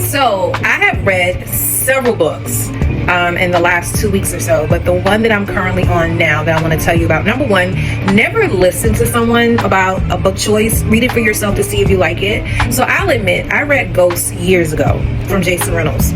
So I have read several books in the last 2 weeks or so, but the one that I'm currently on now that I want to tell you about, number one, never listen to someone about a book choice. Read it for yourself to see if you like it. So I'll admit, I read Ghosts years ago by Jason Reynolds.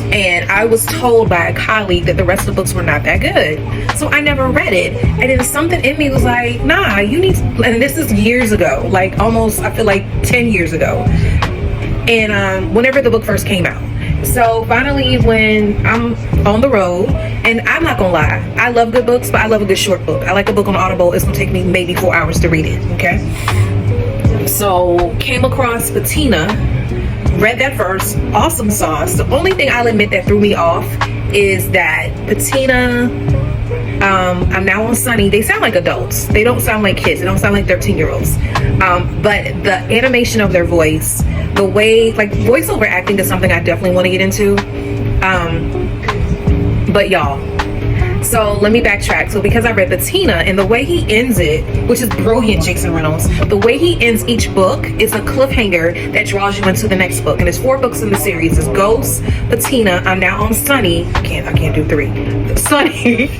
And I was told by a colleague that the rest of the books were not that good. So I never read it. And then something in me was like, nah, you need to, and this is years ago, like almost, I feel like 10 years ago. And whenever the book first came out. So finally, when I'm on the road, and I'm not gonna lie, I love good books, but I love a good short book. I like a book on Audible. It's gonna take me maybe 4 hours to read it, okay? So came across PATINA, read that first, awesome sauce. The only thing I'll admit that threw me off is that PATINA, I'm now on Sunny, they sound like adults. They don't sound like kids. They don't sound like 13-year-olds. But the animation of their voice, the way, like, voiceover acting is something I definitely want to get into. But y'all, so let me backtrack. So because I read PATINA, and the way he ends it, which is brilliant, Jason Reynolds, the way he ends each book is a cliffhanger that draws you into the next book. And there's 4 books in the series. It's Ghosts, PATINA, I'm now on Sunny. I can't do 3. Sunny,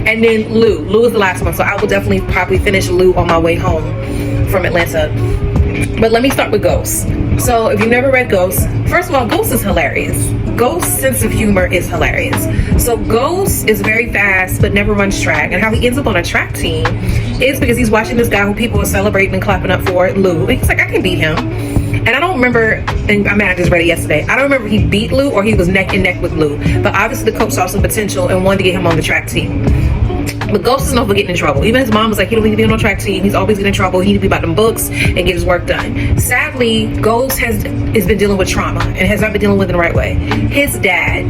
and then Lou is the last one. So I will definitely probably finish Lou on my way home from Atlanta. But let me start with Ghosts. So if you've never read Ghosts, first of all, Ghosts is hilarious. Ghost's sense of humor is hilarious. So Ghost is very fast but never runs track, and how he ends up on a track team is because he's watching this guy who people are celebrating and clapping up for, Lou, and he's like, I can beat him. And I don't remember, and I just read it yesterday, I don't remember if he beat Lou or he was neck and neck with Lou, but obviously the coach saw some potential and wanted to get him on the track team. But Ghost is known for getting in trouble. Even his mom was like, he don't need to be on no track team. He's always getting in trouble. He need to be about them books and get his work done. Sadly, Ghost has been dealing with trauma and has not been dealing with it the right way. His dad,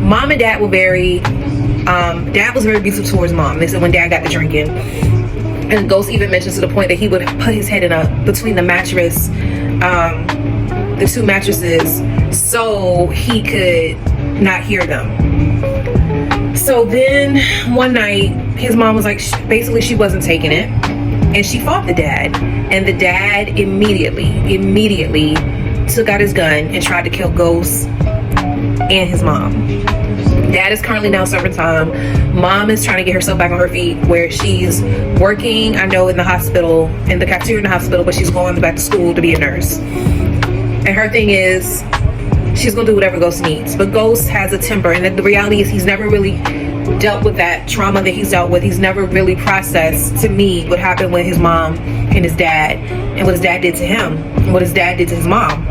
mom and dad were dad was very abusive towards mom. They said when dad got to drinking. And Ghost even mentions to the point that he would put his head between the mattress, the 2 mattresses, so he could not hear them. So then one night, his mom was like, basically she wasn't taking it, and she fought the dad, and the dad immediately took out his gun and tried to kill Ghost and his mom. Dad is currently now serving time. Mom is trying to get herself back on her feet, where she's working, I know, in the hospital, in the cafeteria in the hospital, but she's going back to school to be a nurse. And her thing is, she's gonna do whatever Ghost needs. But Ghost has a temper, and the reality is he's never really dealt with that trauma that he's dealt with. He's never really processed, to me, what happened with his mom and his dad, and what his dad did to him, and what his dad did to his mom.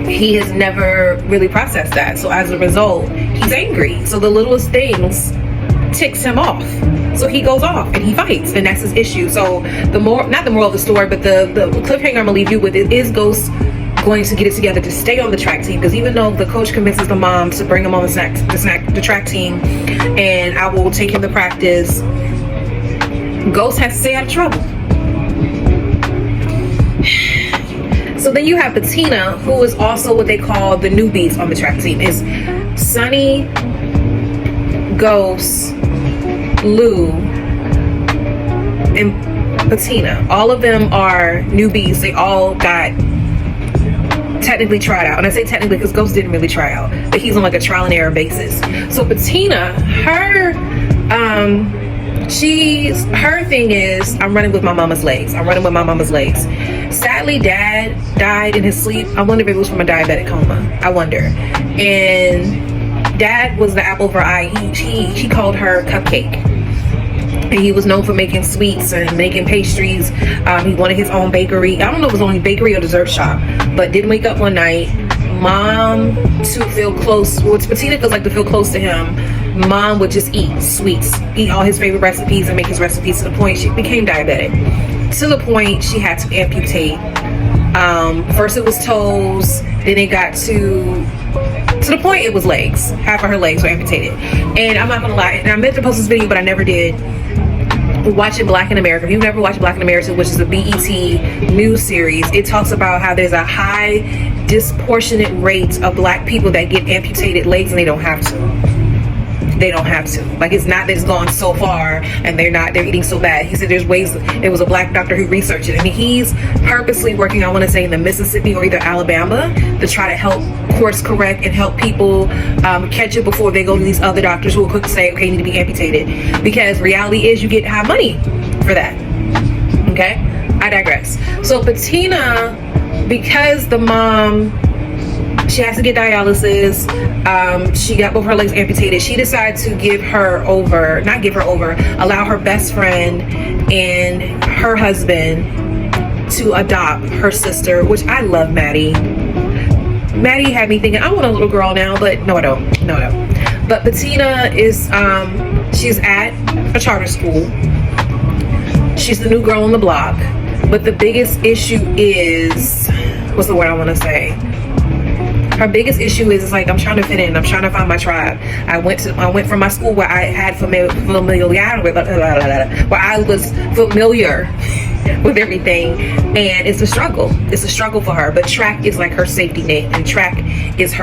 He has never really processed that. So as a result, he's angry. So the littlest things ticks him off. So he goes off and he fights, and that's his issue. So not the moral of the story, but the cliffhanger I'm gonna leave you with is Ghost going to get it together to stay on the track team, because even though the coach convinces the mom to bring him on the track team, and I will take him to practice, Ghost has to stay out of trouble. So then you have PATINA, who is also what they call the newbies on the track team. Is Sunny, Ghost, Lou, and PATINA. All of them are newbies. They all got technically tried out, and I say technically because Ghost didn't really try out, but he's on like a trial and error basis. So PATINA, her thing is, I'm running with my mama's legs. Sadly, dad died in his sleep. I wonder if it was from a diabetic coma. I wonder. And dad was the apple of her eye. He called her Cupcake. And he was known for making sweets and making pastries. He wanted his own bakery. I don't know if it was only bakery or dessert shop, but didn't wake up one night. Mom, to feel close, well, PATINA feels like to feel close to him, mom would just eat sweets, eat all his favorite recipes and make his recipes, to the point she became diabetic. To the point she had to amputate. First it was toes, then it got to the point it was legs. Half of her legs were amputated. And I'm not gonna lie, and I meant to post this video, but I never did. Watching Black in America, if you've never watched Black in America, which is a BET news series, it talks about how there's a high disproportionate rate of black people that get amputated legs and they don't have to. they don't have to. Like, it's not that it's gone so far and they're eating so bad. He said there's ways. There was a black doctor who researched it, and he's purposely working, I want to say, in the Mississippi or either Alabama to try to help course correct and help people catch it before they go to these other doctors who will quick say, okay, you need to be amputated. Because reality is you get high money for that. Okay, I digress. So PATINA, because the mom, she has to get dialysis, she got both her legs amputated, she decided to allow her best friend and her husband to adopt her sister, which I love. Maddie had me thinking, I want a little girl now, but no I don't. But PATINA is she's at a charter school. She's the new girl on the block, but the biggest issue is, what's the word I want to say? Her biggest issue is, it's like, I'm trying to fit in. I'm trying to find my tribe. I went from my school where I had where I was familiar with everything, and it's a struggle. It's a struggle for her. But track is like her safety net, and track is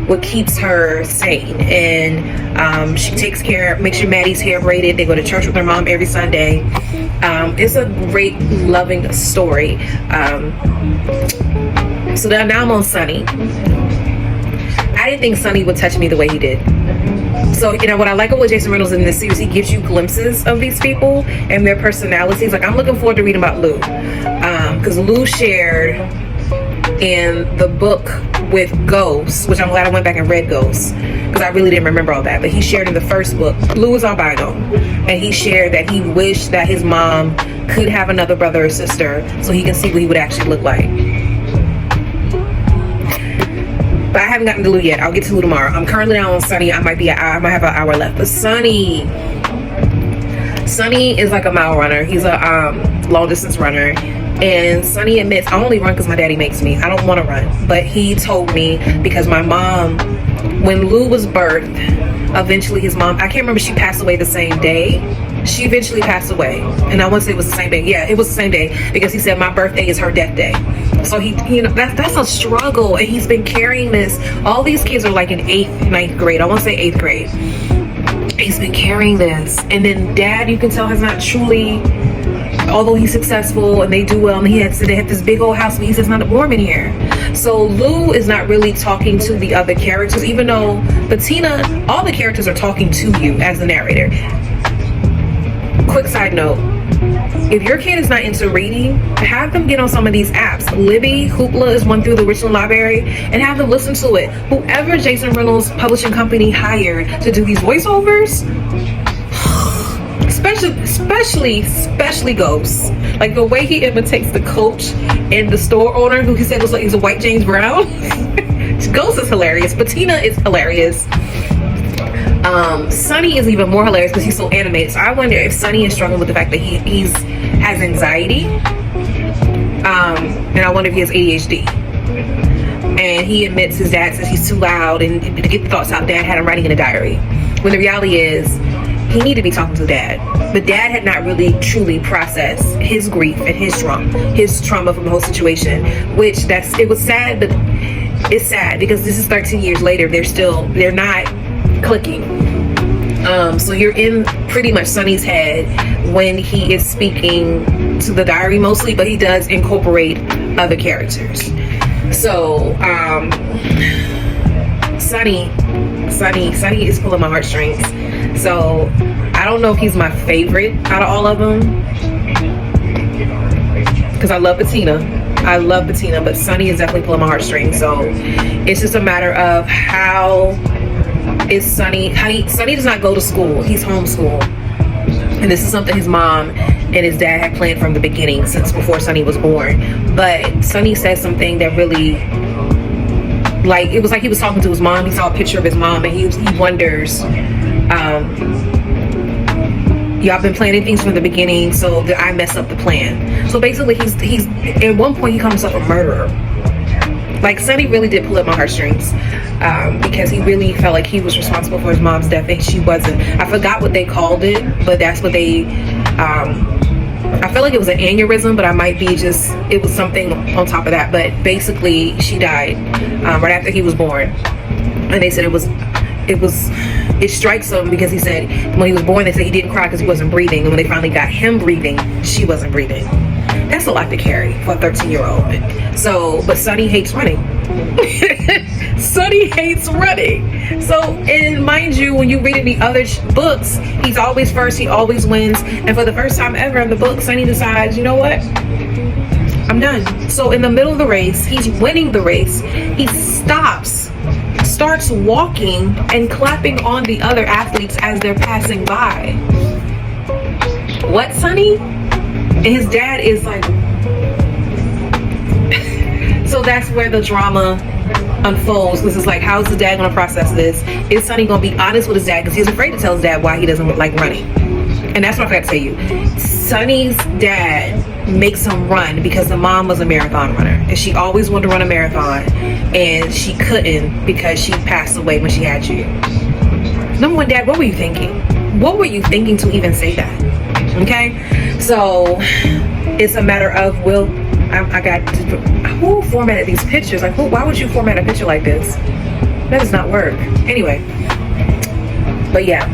what keeps her sane. And she takes care, makes sure Maddie's hair braided. They go to church with her mom every Sunday. It's a great, loving story. So now I'm on Sonny. I didn't think Sonny would touch me the way he did. So, you know, what I like about Jason Reynolds in this series, he gives you glimpses of these people and their personalities. Like, I'm looking forward to reading about Lou. Because Lou shared in the book with Ghosts, which I'm glad I went back and read Ghosts, because I really didn't remember all that. But he shared in the first book, Lou was albino, and he shared that he wished that his mom could have another brother or sister so he can see what he would actually look like. But I haven't gotten to Lou yet. I'll get to Lou tomorrow. I'm currently now on Sonny. I might have an hour left. But Sonny is like a mile runner. He's a long distance runner. And Sonny admits, I only run because my daddy makes me. I don't want to run. But he told me, because my mom, when Lou was birthed, eventually his mom, I can't remember, she passed away the same day. She eventually passed away. And I want to say it was the same day. Yeah, it was the same day, because he said my birthday is her death day. So he, you know, that's a struggle, and he's been carrying this. All these kids are like in 8th, 9th grade. I want to say 8th grade. He's been carrying this. And then dad, you can tell, has not truly, although he's successful and they do well, and they have this big old house, but he says it's not warm in here. So Lou is not really talking to the other characters, even though PATINA, all the characters are talking to you as the narrator. Quick side note, if your kid is not into reading, have them get on some of these apps. Libby, Hoopla is one through the Richland Library, and have them listen to it. Whoever Jason Reynolds publishing company hired to do these voiceovers, especially Ghosts, like the way he imitates the coach and the store owner, who he said was like, he's a white James Brown. Ghost is hilarious. PATINA is hilarious. Sonny is even more hilarious because he's so animated. So I wonder if Sonny is struggling with the fact that he has anxiety, and I wonder if he has ADHD. And he admits his dad says he's too loud, and to get the thoughts out, dad had him writing in a diary. When the reality is, he needed to be talking to dad, but dad had not really truly processed his grief and his trauma from the whole situation. Which it was sad, but it's sad because this is 13 years later. They're not clicking. So you're in pretty much Sonny's head when he is speaking to the diary mostly, but he does incorporate other characters. So Sonny is pulling my heartstrings. So I don't know if he's my favorite out of all of them, because I love PATINA, but Sonny is definitely pulling my heartstrings. So it's just a matter of how is Sonny does not go to school. He's homeschooled. And this is something his mom and his dad had planned from the beginning, since before Sonny was born. But Sonny said something that really, like, it was like he was talking to his mom. He saw a picture of his mom, and he wonders, y'all been planning things from the beginning, so did I mess up the plan? So basically he's at one point he calls himself a murderer. Like, Sonny really did pull at my heartstrings, because he really felt like he was responsible for his mom's death, and she wasn't. I forgot what they called it, but that's what they, I feel like it was an aneurysm, but I might be just, it was something on top of that. But basically she died right after he was born, and they said it was it strikes him because he said when he was born, they said he didn't cry because he wasn't breathing, and when they finally got him breathing, she wasn't breathing. That's a lot to carry for a 13-year-old. So, but Sonny hates running. Sonny hates running. So, and mind you, when you read in the other books, he's always first, he always wins, and for the first time ever in the book, Sonny decides, you know what, I'm done. So in the middle of the race, he's winning the race, he starts walking and clapping on the other athletes as they're passing by. What, Sonny? And his dad is like, so that's where the drama unfolds, because it's like, how's the dad gonna process this? Is Sonny gonna be honest with his dad, because he's afraid to tell his dad why he doesn't like running? And that's what I forgot to tell you. Sonny's dad makes him run because the mom was a marathon runner, and she always wanted to run a marathon, and she couldn't because she passed away when she had you. Number one, Dad, what were you thinking? What were you thinking to even say that? Okay, so it's a matter of who formatted these pictures? Like, why would you format a picture like this? That does not work. Anyway, but yeah.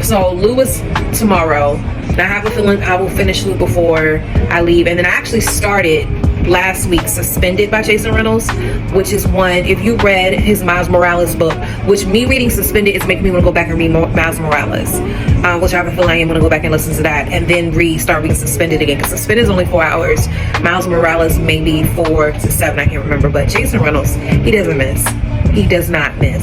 So Lou is tomorrow, and I have a feeling I will finish Lou before I leave. And then I actually started last week Suspended by Jason Reynolds, which is one, if you read his Miles Morales book, which me reading Suspended is making me want to go back and read Miles Morales, which I have a feeling I am going to go back and listen to that, and then start reading Suspended again, because Suspended is only 4 hours. Miles Morales maybe 4 to 7, I can't remember, but Jason Reynolds, he doesn't miss. He does not miss.